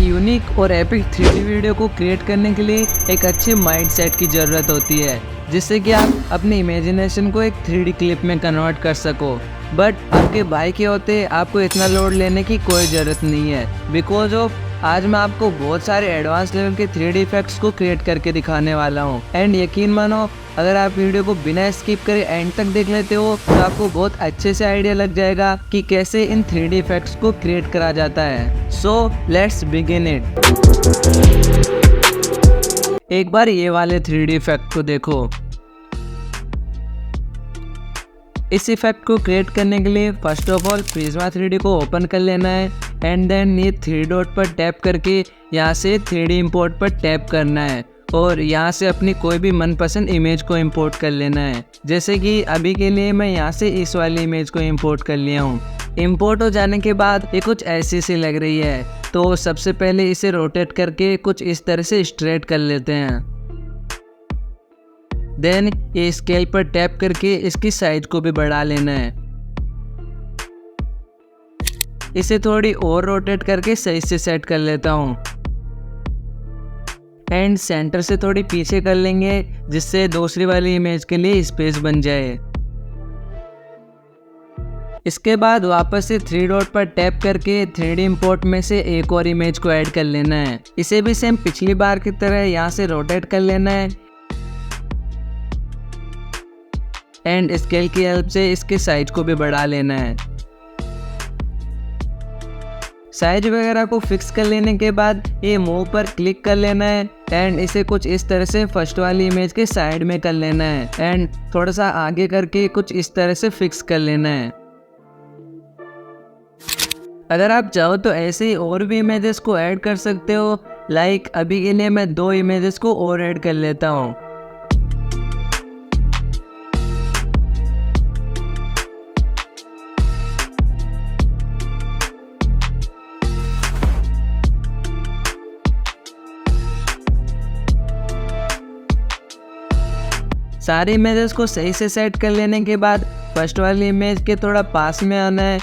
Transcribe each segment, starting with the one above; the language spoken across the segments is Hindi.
यूनिक और एपिक 3D वीडियो को क्रिएट करने के लिए एक अच्छे माइंडसेट की ज़रूरत होती है, जिससे कि आप अपनी इमेजिनेशन को एक 3D क्लिप में कन्वर्ट कर सको। बट आपके भाई के होते आपको इतना लोड लेने की कोई ज़रूरत नहीं है, बिकॉज ऑफ आज मैं आपको बहुत सारे एडवांस लेवल के 3D इफेक्ट्स को क्रिएट करके दिखाने वाला हूँ। एंड यकीन मानो, अगर आप वीडियो को बिना स्किप करे एंड तक देख लेते हो तो आपको बहुत अच्छे से आइडिया लग जाएगा कि कैसे इन 3D इफेक्ट्स को क्रिएट करा जाता है। So let's begin it. एक बार ये वाले 3D इफेक्ट को देखो। इस इफेक्ट को क्रिएट करने के लिए first of all Prisma 3D को ओपन कर लेना है एंड देन ये 3 डॉट पर टैप करके यहाँ से 3D इंपोर्ट पर टैप करना है और यहाँ से अपनी कोई भी मनपसंद इमेज को इंपोर्ट कर लेना है। जैसे कि अभी के लिए मैं यहाँ से इस वाली इमेज को इंपोर्ट कर लिया हूँ। इंपोर्ट हो जाने के बाद ये कुछ ऐसी सी लग रही है, तो सबसे पहले इसे रोटेट करके कुछ इस तरह से स्ट्रेट कर लेते हैं। देन ये स्केल पर टैप करके इसकी साइज को भी बढ़ा लेना है। इसे थोड़ी और रोटेट करके सही से सेट कर लेता हूँ एंड सेंटर से थोड़ी पीछे कर लेंगे, जिससे दूसरी वाली इमेज के लिए स्पेस बन जाए। इसके बाद वापस से 3 डॉट पर टैप करके 3D इंपोर्ट में से एक और इमेज को ऐड कर लेना है। इसे भी सेम पिछली बार की तरह यहाँ से रोटेट कर लेना है एंड स्केल की हेल्प से इसके साइज को भी बढ़ा लेना है। साइज वगैरह को फिक्स कर लेने के बाद ये मूव पर क्लिक कर लेना है एंड इसे कुछ इस तरह से फर्स्ट वाली इमेज के साइड में कर लेना है एंड थोड़ा सा आगे करके कुछ इस तरह से फिक्स कर लेना है। अगर आप चाहो तो ऐसे ही और भी इमेजेस को ऐड कर सकते हो। लाइक अभी के लिए मैं 2 इमेजेस को और ऐड कर लेता हूँ। सारी इमेजेस को सही से सेट कर लेने के बाद फर्स्ट वाली इमेज के थोड़ा पास में आना है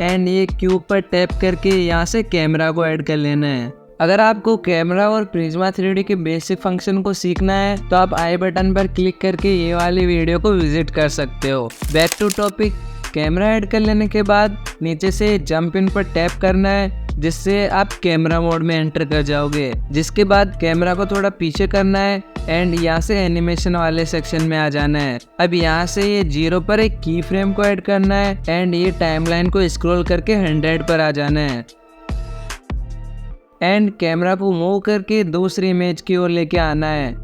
एंड ये क्यूब पर टैप करके यहाँ से कैमरा को ऐड कर लेना है। अगर आपको कैमरा और प्रिज्मा 3D के बेसिक फंक्शन को सीखना है तो आप आई बटन पर क्लिक करके ये वाली वीडियो को विजिट कर सकते हो। Back to topic. Camera add कर लेने के बाद नीचे से जंप इन पर टैप करना है, जिससे आप कैमरा मोड में एंटर कर जाओगे। जिसके बाद कैमरा को थोड़ा पीछे करना है एंड यहाँ से एनिमेशन वाले सेक्शन में आ जाना है। अब यहाँ से ये 0 पर एक की फ्रेम को ऐड करना है एंड ये टाइमलाइन को स्क्रॉल करके 100 पर आ जाना है एंड कैमरा को मूव करके दूसरी इमेज की ओर लेके आना है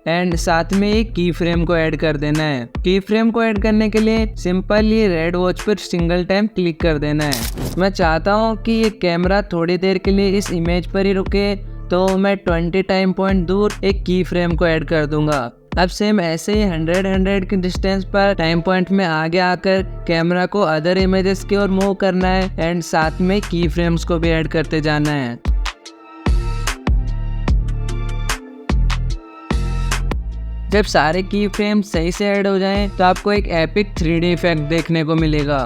एंड साथ में एक की फ्रेम को ऐड कर देना है। की फ्रेम को ऐड करने के लिए सिंपल ये रेड वॉच पर सिंगल टाइम क्लिक कर देना है। मैं चाहता हूँ कि ये कैमरा थोड़ी देर के लिए इस इमेज पर ही रुके, तो मैं 20 टाइम पॉइंट दूर एक की फ्रेम को ऐड कर दूंगा। अब सेम ऐसे ही 100 की डिस्टेंस पर टाइम पॉइंट में आगे आकर कैमरा को अदर इमेजेस की ओर मूव करना है एंड साथ में की फ्रेम्स को भी ऐड करते जाना है। जब सारे की फ्रेम सही से ऐड हो जाएं तो आपको एक एपिक 3D इफेक्ट देखने को मिलेगा।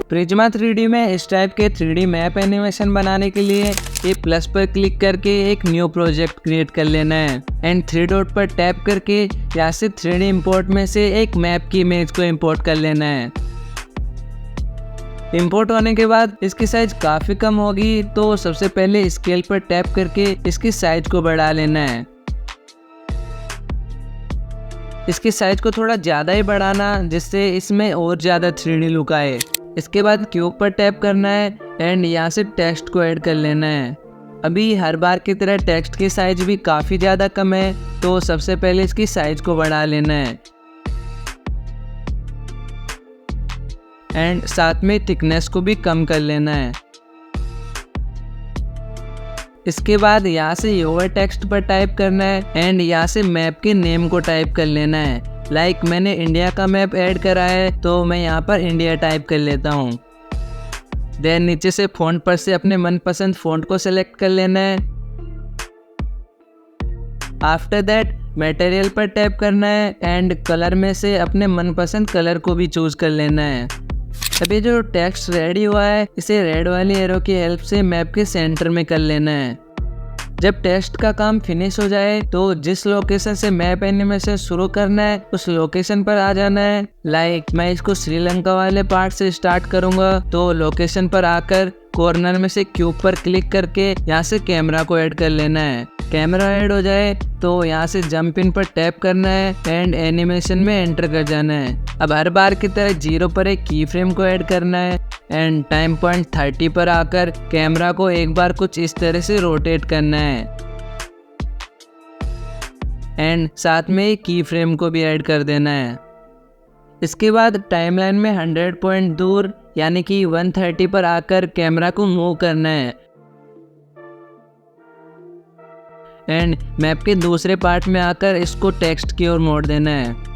प्रिज्मा 3D में इस टाइप के 3D मैप एनिमेशन बनाने के लिए ये प्लस पर क्लिक करके एक न्यू प्रोजेक्ट क्रिएट कर लेना है एंड 3 डॉट पर टैप करके यहाँ से 3D इंपोर्ट में से एक मैप की इमेज को इंपोर्ट कर लेना है। इंपोर्ट होने के बाद इसकी साइज काफ़ी कम होगी, तो सबसे पहले स्केल पर टैप करके इसकी साइज को बढ़ा लेना है। इसकी साइज को थोड़ा ज़्यादा ही बढ़ाना, जिससे इसमें और ज़्यादा 3D लुक आए। इसके बाद क्यूब पर टैप करना है एंड यहाँ से टेक्स्ट को ऐड कर लेना है। अभी हर बार की तरह टेक्स्ट की साइज भी काफ़ी ज़्यादा कम है, तो सबसे पहले इसकी साइज को बढ़ा लेना है एंड साथ में थिकनेस को भी कम कर लेना है। इसके बाद यहाँ से योर टेक्स्ट पर टाइप करना है एंड यहाँ से मैप के नेम को टाइप कर लेना है। लाइक मैंने इंडिया का मैप ऐड करा है, तो मैं यहाँ पर इंडिया टाइप कर लेता हूँ। देन नीचे से फ़ॉन्ट पर से अपने मनपसंद फ़ॉन्ट को सेलेक्ट कर लेना है आफ्टर दैट मटेरियल पर टैप करना है एंड कलर में से अपने मनपसंद कलर को भी चूज कर लेना है। अभी जो टेक्स्ट रेडी हुआ है इसे रेड वाली एरो की हेल्प से मैप के सेंटर में कर लेना है। जब टेक्स्ट का काम फिनिश हो जाए तो जिस लोकेशन से मैप एनिमेशन शुरू करना है उस लोकेशन पर आ जाना है। लाइक मैं इसको श्रीलंका वाले पार्ट से स्टार्ट करूंगा, तो लोकेशन पर आकर कॉर्नर में से क्यूब पर क्लिक करके यहाँ से कैमरा को ऐड कर लेना है। कैमरा ऐड हो जाए तो यहाँ से जंप इन पर टैप करना है एंड एनिमेशन में एंटर कर जाना है। अब हर बार की तरह 0 पर एक की फ्रेम को ऐड करना है एंड टाइम पॉइंट 30 पर आकर कैमरा को एक बार कुछ इस तरह से रोटेट करना है एंड साथ में ही की फ्रेम को भी ऐड कर देना है। इसके बाद टाइमलाइन में 100 पॉइंट दूर यानी कि 130 पर आकर कैमरा को मूव करना है एंड मैप के दूसरे पार्ट में आकर इसको टेक्स्ट की ओर मोड़ देना है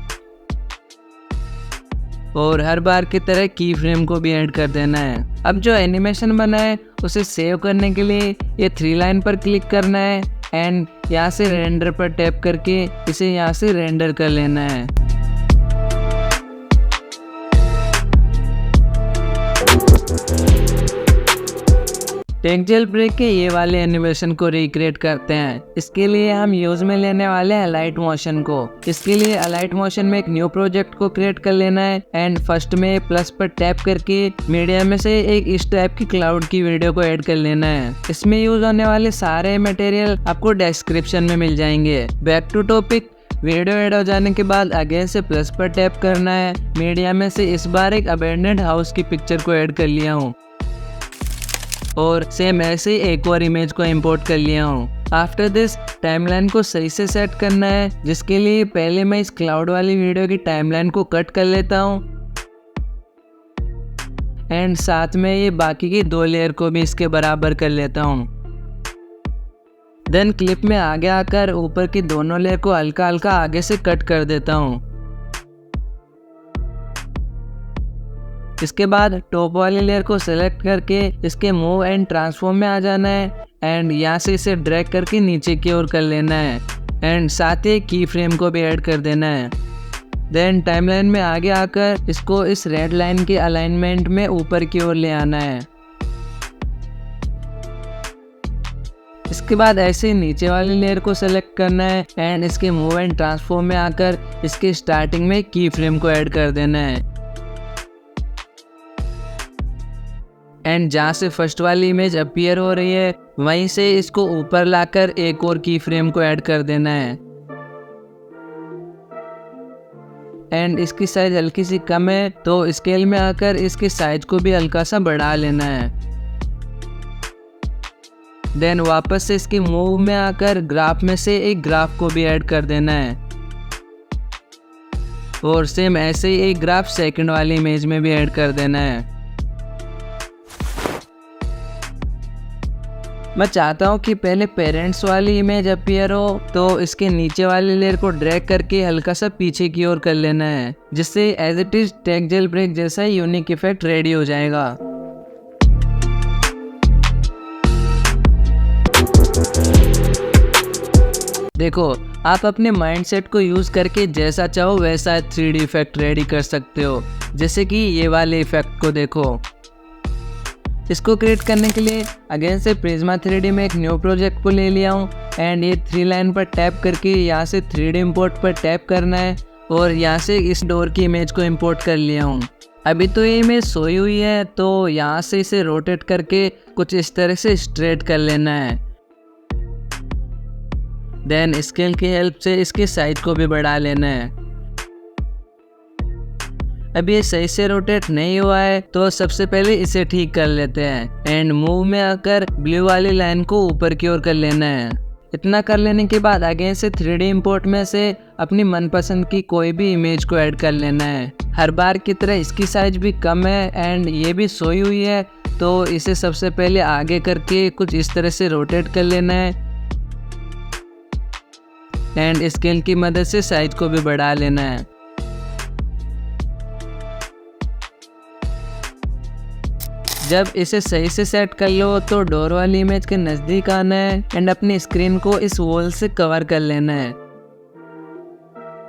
और हर बार की तरह की फ्रेम को भी ऐड कर देना है। अब जो एनिमेशन बना है उसे सेव करने के लिए ये 3 लाइन पर क्लिक करना है एंड यहाँ से रेंडर पर टैप करके इसे यहाँ से रेंडर कर लेना है। टेक जेल ब्रेक के ये वाले एनिमेशन को रिक्रिएट करते हैं। इसके लिए हम यूज में लेने वाले हैं अलाइट मोशन को। इसके लिए अलाइट मोशन में एक न्यू प्रोजेक्ट को क्रिएट कर लेना है एंड फर्स्ट में प्लस पर टैप करके मीडिया में से एक इस टाइप की क्लाउड की वीडियो को ऐड कर लेना है। इसमें यूज होने वाले सारे मटेरियल आपको डिस्क्रिप्शन में मिल जाएंगे। Back to topic, video add हो जाने के बाद अगेन से प्लस पर टैप करना है। मीडिया में से इस बार एक अबैंडन्ड हाउस की पिक्चर को ऐड कर लिया हूँ और सेम ऐसे ही एक और इमेज को इंपोर्ट कर लिया हूँ। आफ्टर दिस टाइमलाइन को सही से सेट करना है, जिसके लिए पहले मैं इस क्लाउड वाली वीडियो की टाइमलाइन को कट कर लेता हूँ एंड साथ में ये बाकी की 2 लेयर को भी इसके बराबर कर लेता हूँ। देन क्लिप में आगे आकर ऊपर की दोनों लेयर को हल्का हल्का आगे से कट कर देता हूँ। इसके बाद टॉप वाली लेयर को सेलेक्ट करके इसके मूव एंड ट्रांसफॉर्म में आ जाना है एंड यहाँ से इसे ड्रैग करके नीचे की ओर कर लेना है एंड साथ ही की फ्रेम को भी ऐड कर देना है। देन टाइमलाइन में आगे आकर इसको इस रेड लाइन के अलाइनमेंट में ऊपर की ओर ले आना है। इसके बाद ऐसे नीचे वाली लेयर को सेलेक्ट करना है एंड इसके मूव एंड ट्रांसफॉर्म में आकर इसके स्टार्टिंग में की फ्रेम को ऐड कर देना है एंड जहाँ से फर्स्ट वाली इमेज अपीयर हो रही है वहीं से इसको ऊपर लाकर एक और की फ्रेम को ऐड कर देना है एंड इसकी साइज हल्की सी कम है तो स्केल में आकर इसके साइज को भी हल्का सा बढ़ा लेना है। देन वापस से इसकी मूव में आकर ग्राफ में से एक ग्राफ को भी ऐड कर देना है और सेम ऐसे ही एक ग्राफ सेकंड वाली इमेज में भी ऐड कर देना है। मैं चाहता हूँ कि पहले पेरेंट्स वाली इमेज अपीयर हो, तो इसके नीचे वाली लेयर को ड्रैग करके हल्का सा पीछे की ओर कर लेना है, जिससे as it is take jailbreak जैसा यूनिक इफेक्ट रेडी हो जाएगा। देखो, आप अपने माइंडसेट को यूज करके जैसा चाहो वैसा 3D इफेक्ट रेडी कर सकते हो, जैसे कि ये वाले इफेक्ट को देखो। इसको क्रिएट करने के लिए अगेन से प्रिज्मा 3D में एक न्यू प्रोजेक्ट को ले लिया हूँ एंड ये 3 लाइन पर टैप करके यहाँ से 3D इंपोर्ट पर टैप करना है और यहाँ से इस डोर की इमेज को इंपोर्ट कर लिया हूँ। अभी तो ये इमेज सोई हुई है, तो यहाँ से इसे रोटेट करके कुछ इस तरह से स्ट्रेट कर लेना है। देन स्केल की हेल्प से इसके साइज को भी बढ़ा लेना है। अब ये सही से रोटेट नहीं हुआ है, तो सबसे पहले इसे ठीक कर लेते हैं एंड मूव में आकर ब्लू वाली लाइन को ऊपर की ओर कर लेना है। इतना कर लेने के बाद आगे से 3D इंपोर्ट में से अपनी मनपसंद की कोई भी इमेज को ऐड कर लेना है। हर बार की तरह इसकी साइज भी कम है एंड ये भी सोई हुई है, तो इसे सबसे पहले आगे करके कुछ इस तरह से रोटेट कर लेना है एंड स्केल की मदद से साइज को भी बढ़ा लेना है। जब इसे सही से सेट कर लो तो डोर वाली इमेज के नज़दीक आना है एंड अपनी स्क्रीन को इस वॉल से कवर कर लेना है।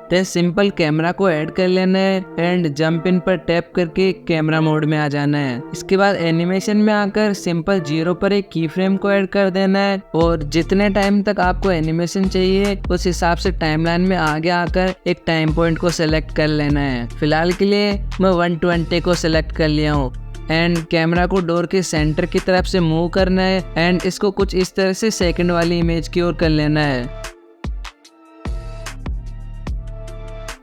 तो सिंपल कैमरा को ऐड कर लेना है एंड जंप इन पर टैप करके कैमरा मोड में आ जाना है। इसके बाद एनिमेशन में आकर सिंपल 0 पर एक की फ्रेम को ऐड कर देना है और जितने टाइम तक आपको एनिमेशन चाहिए उस हिसाब से टाइमलाइन में आगे आकर एक टाइम पॉइंट को सिलेक्ट कर लेना है। फिलहाल के लिए मैं 120 को सिलेक्ट कर लिया हूँ एंड कैमरा को डोर के सेंटर की तरफ से मूव करना है एंड इसको कुछ इस तरह से सेकंड वाली इमेज की ओर कर लेना है।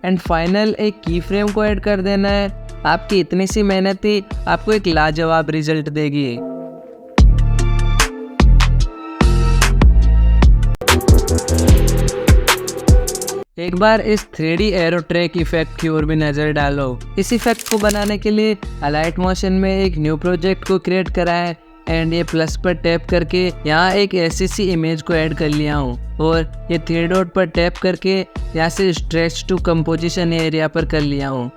एंड फाइनल एक की फ्रेम को ऐड कर देना है। आपकी इतनी सी मेहनत ही आपको एक लाजवाब रिजल्ट देगी। एक बार इस 3D एरो ट्रैक इफेक्ट की ओर भी नज़र डालो। इस इफेक्ट को बनाने के लिए अलाइट मोशन में एक न्यू प्रोजेक्ट को क्रिएट करा है एंड ये प्लस पर टैप करके यहाँ एक ऐसी सी इमेज को ऐड कर लिया हूँ और ये 3 डॉट पर टैप करके यहाँ से स्ट्रेच टू कंपोजिशन एरिया पर कर लिया हूँ।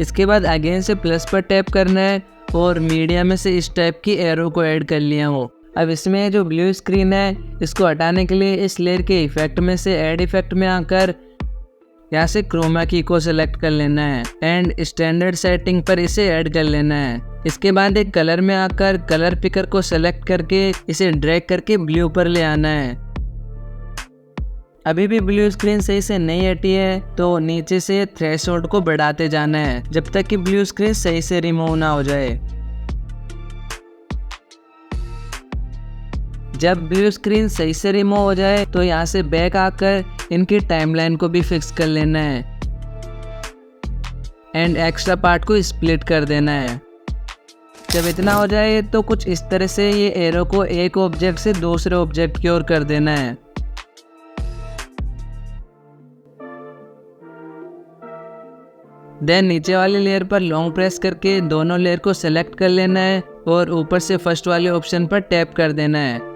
इसके बाद अगेन से प्लस पर टैप करना है और मीडिया में से इस टाइप की एरो को ऐड कर लिया हूँ। अब इसमें जो ब्लू स्क्रीन है इसको हटाने के लिए इस लेयर के इफेक्ट में से ऐड इफेक्ट में आकर यहाँ से क्रोमा की को सिलेक्ट कर लेना है एंड स्टैंडर्ड सेटिंग पर इसे ऐड कर लेना है। इसके बाद एक कलर में आकर कलर पिकर को सिलेक्ट करके इसे ड्रैग करके ब्लू पर ले आना है। अभी भी ब्लू स्क्रीन सही से नहीं हटी है तो नीचे से थ्रेशोल्ड को बढ़ाते जाना है जब तक कि ब्लू स्क्रीन सही से रिमूव ना हो जाए। जब ब्लू स्क्रीन सही से रिमूव हो जाए तो यहाँ से बैक आकर इनकी टाइमलाइन को भी फिक्स कर लेना है एंड एक्स्ट्रा पार्ट को स्प्लिट कर देना है। जब इतना हो जाए तो कुछ इस तरह से ये एरो को एक ऑब्जेक्ट से दूसरे ऑब्जेक्ट की ओर कर देना है। देन नीचे वाली लेयर पर लॉन्ग प्रेस करके दोनों लेयर को सेलेक्ट कर लेना है और ऊपर से फर्स्ट वाले ऑप्शन पर टैप कर देना है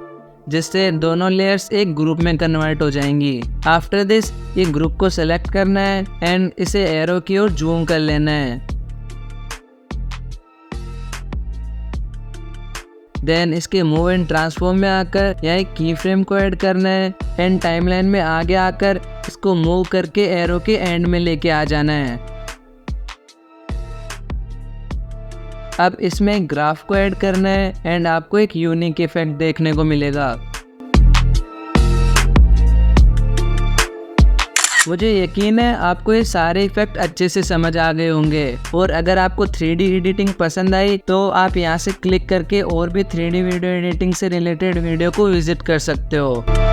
जिससे दोनों लेयर्स एक ग्रुप में कन्वर्ट हो जाएंगी। आफ्टर दिस ये ग्रुप को सेलेक्ट करना है एंड इसे एरो की ओर जूम कर लेना है। देन इसके मूव एंड ट्रांसफॉर्म में आकर यहाँ एक की फ्रेम को ऐड करना है एंड टाइमलाइन में आगे आकर इसको मूव करके एरो के एंड में लेके आ जाना है। अब इसमें ग्राफ को ऐड करना है एंड आपको एक यूनिक इफेक्ट देखने को मिलेगा। मुझे यकीन है आपको ये सारे इफेक्ट अच्छे से समझ आ गए होंगे और अगर आपको 3D एडिटिंग पसंद आई तो आप यहाँ से क्लिक करके और भी 3D वीडियो एडिटिंग से रिलेटेड वीडियो को विजिट कर सकते हो।